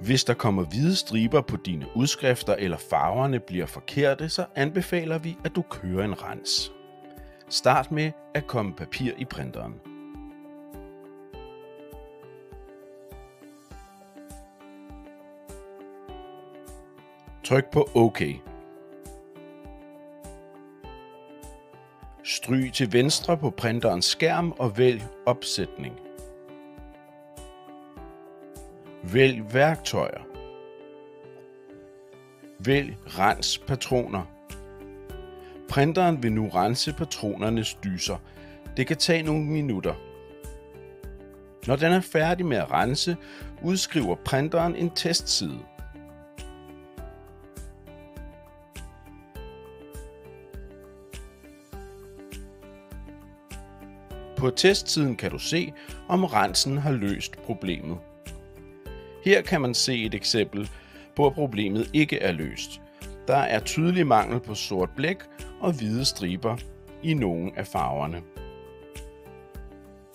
Hvis der kommer hvide striber på dine udskrifter eller farverne bliver forkerte, så anbefaler vi, at du kører en rens. Start med at komme papir i printeren. Tryk på OK. Stryg til venstre på printerens skærm og vælg opsætning. Vælg værktøjer. Vælg rens patroner. Printeren vil nu rense patronernes dyser. Det kan tage nogle minutter. Når den er færdig med at rense, udskriver printeren en testside. På testsiden kan du se, om rensen har løst problemet. Her kan man se et eksempel på, at problemet ikke er løst. Der er tydelig mangel på sort blæk og hvide striber i nogle af farverne.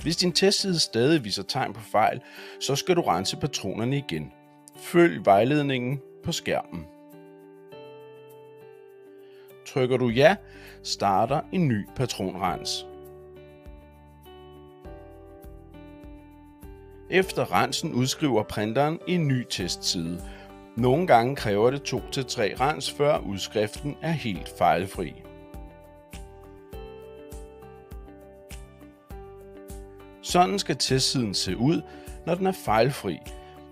Hvis din testside stadig viser tegn på fejl, så skal du rense patronerne igen. Følg vejledningen på skærmen. Trykker du ja, starter en ny patronrens. Efter rensen udskriver printeren en ny testside. Nogle gange kræver det 2 til 3 rens, før udskriften er helt fejlfri. Sådan skal testsiden se ud, når den er fejlfri.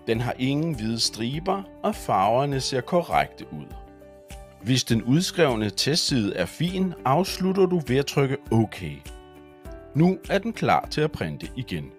Den har ingen hvide striber, og farverne ser korrekte ud. Hvis den udskrevne testside er fin, afslutter du ved at trykke OK. Nu er den klar til at printe igen.